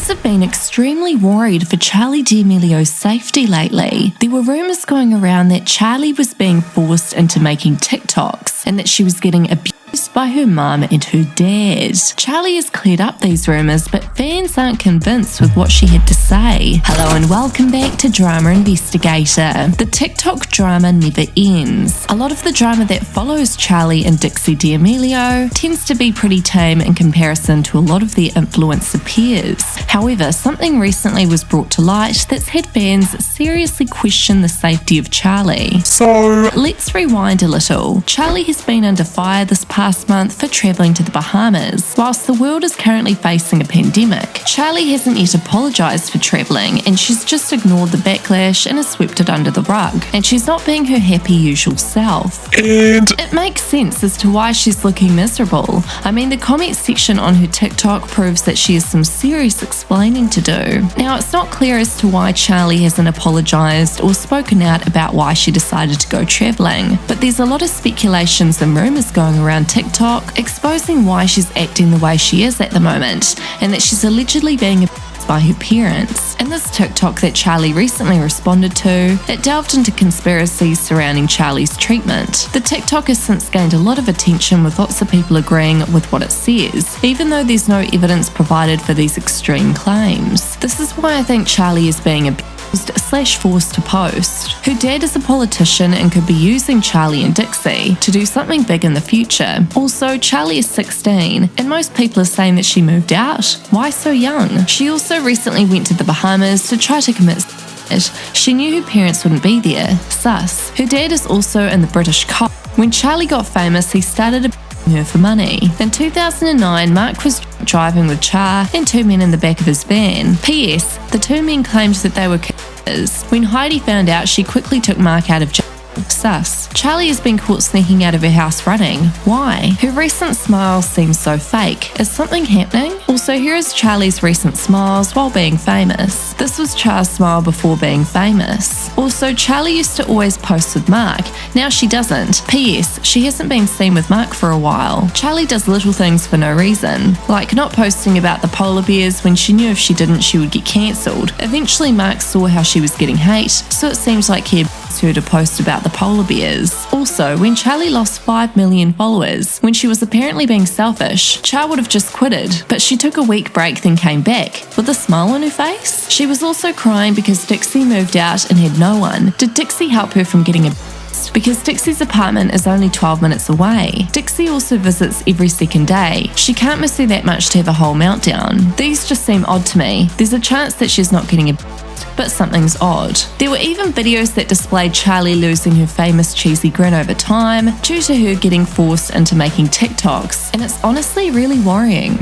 Fans have been extremely worried for Charli D'Amelio's safety lately. There were rumours going around that Charli was being forced into making TikToks and that she was getting abused by her mum and her dad. Charli has cleared up these rumours, but fans aren't convinced with what she had to say. Hello and welcome back to Drama Investigator. The TikTok drama never ends. A lot of the drama that follows Charli and Dixie D'Amelio tends to be pretty tame in comparison to a lot of their influencer peers. However, something recently was brought to light that's had fans seriously question the safety of Charli. So let's rewind a little. Charli has been under fire this past month for travelling to the Bahamas. Whilst the world is currently facing a pandemic, Charli hasn't yet apologised for travelling, and she's just ignored the backlash and has swept it under the rug. And she's not being her happy usual self. And it makes sense as to why she's looking miserable. I mean, the comments section on her TikTok proves that she has some serious explaining to do. Now, it's not clear as to why Charli hasn't apologised or spoken out about why she decided to go travelling, but there's a lot of speculations and rumours going around TikTok exposing why she's acting the way she is at the moment, and that she's allegedly being abused by her parents. In this TikTok that Charli recently responded to, it delved into conspiracies surrounding Charli's treatment. The TikTok has since gained a lot of attention, with lots of people agreeing with what it says, even though there's no evidence provided for these extreme claims. This is why I think Charli is being abused / forced to post. Her dad is a politician and could be using Charli and Dixie to do something big in the future. Also, Charli is 16 and most people are saying that she moved out. Why so young? She also recently went to the Bahamas to try to commit suicide. She knew her parents wouldn't be there. Sus. Her dad is also in the British cop. When Charli got famous, he started abusing her for money. In 2009, Mark was driving with Char and two men in the back of his van. P.S. The two men claimed that they were killers. When Heidi found out, she quickly took Mark out of jail. Sus. Charli has been caught sneaking out of her house running. Why? Her recent smile seems so fake. Is something happening? Also, here is Charli's recent smiles while being famous. This was Char's smile before being famous. Also, Charli used to always post with Mark. Now she doesn't. P.S. She hasn't been seen with Mark for a while. Charli does little things for no reason, like not posting about the polar bears when she knew if she didn't she would get cancelled. Eventually Mark saw how she was getting hate, so it seems like he advised her to post about the polar bears. Also, when Charli lost 5 million followers, when she was apparently being selfish, Char would have just quitted, but she took a week break then came back, with a smile on her face. She was also crying because Dixie moved out and had no one. Did Dixie help her from getting abused? Because Dixie's apartment is only 12 minutes away. Dixie also visits every second day. She can't miss her that much to have a whole meltdown. These just seem odd to me. There's a chance that she's not getting abused, but something's odd. There were even videos that displayed Charli losing her famous cheesy grin over time due to her getting forced into making TikToks, and it's honestly really worrying.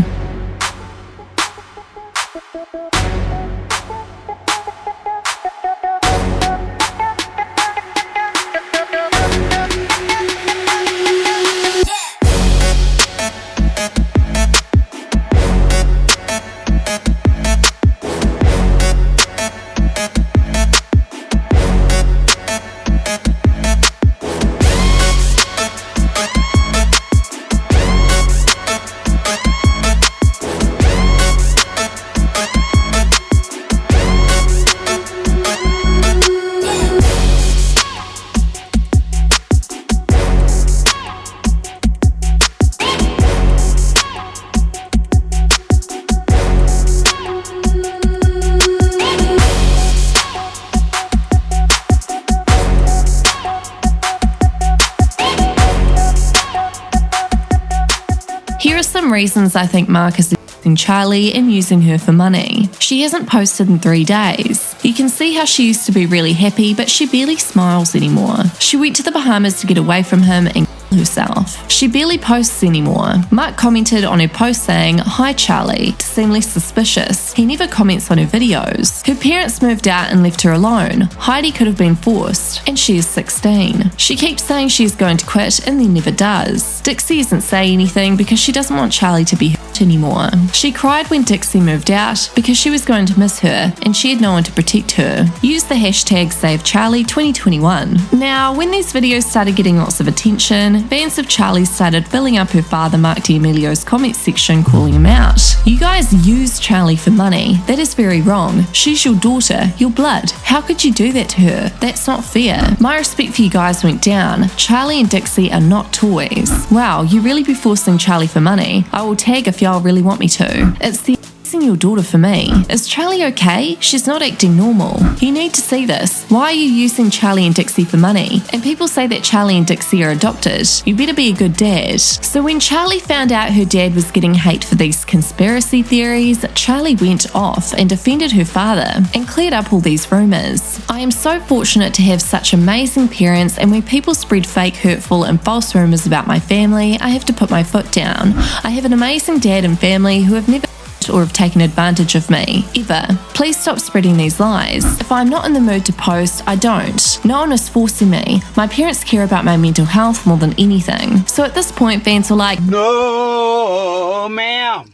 Here are some reasons I think Mark is using Charli and using her for money. She hasn't posted in 3 days. You can see how she used to be really happy, but she barely smiles anymore. She went to the Bahamas to get away from him and herself. She barely posts anymore. Mark commented on her post saying, "Hi Charli," to seem less suspicious. He never comments on her videos. Her parents moved out and left her alone. Heidi could have been forced, and she is 16. She keeps saying she is going to quit and then never does. Dixie doesn't say anything because she doesn't want Charli to be hurt. anymore. She cried when Dixie moved out because she was going to miss her and she had no one to protect her. Use the hashtag SaveCharli2021. Now, when these videos started getting lots of attention, fans of Charli started filling up her father Mark D'Amelio's comment section calling him out. You guys use Charli for money. That is very wrong. She's your daughter, your blood. How could you do that to her? That's not fair. My respect for you guys went down. Charli and Dixie are not toys. Wow, you really be forcing Charli for money. I will tag if y'all really want me to. It's the using your daughter for me. Is Charli okay? She's not acting normal. You need to see this. Why are you using Charli and Dixie for money? And people say that Charli and Dixie are adopted. You better be a good dad. So when Charli found out her dad was getting hate for these conspiracy theories, Charli went off and defended her father and cleared up all these rumours. I am so fortunate to have such amazing parents, and when people spread fake, hurtful and false rumours about my family, I have to put my foot down. I have an amazing dad and family who have never or have taken advantage of me, ever. Please stop spreading these lies. If I'm not in the mood to post, I don't. No one is forcing me. My parents care about my mental health more than anything. So at this point, fans were like, "No, ma'am.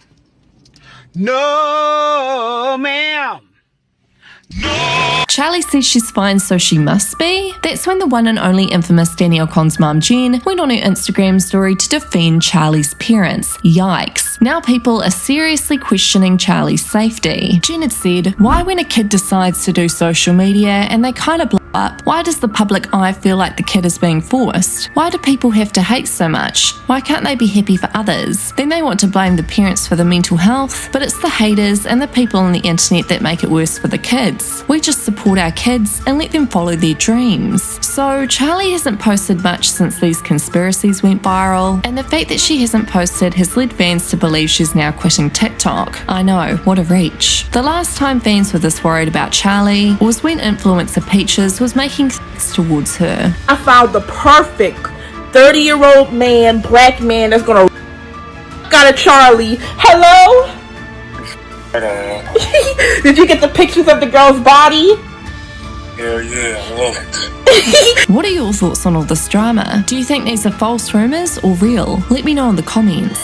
No, ma'am. No." Charli says she's fine, so she must be. That's when the one and only infamous Danielle Con's mum Jen went on her Instagram story to defend Charli's parents. Yikes. Now people are seriously questioning Charli's safety. Jen had said, why when a kid decides to do social media and they kind of blow up, why does the public eye feel like the kid is being forced? Why do people have to hate so much? Why can't they be happy for others? Then they want to blame the parents for the mental health, but it's the haters and the people on the internet that make it worse for the kids. We just support our kids and let them follow their dreams. So Charli hasn't posted much since these conspiracies went viral, and the fact that she hasn't posted has led fans to believe she's now quitting TikTok. I know, what a reach. The last time fans were this worried about Charli was when influencer Peaches was making threats towards her. I found the perfect 30-year-old man, black man that's gonna got a Charli. Hello? Did you get the pictures of the girl's body? Hell yeah, I love it. What are your thoughts on all this drama? Do you think these are false rumours or real? Let me know in the comments.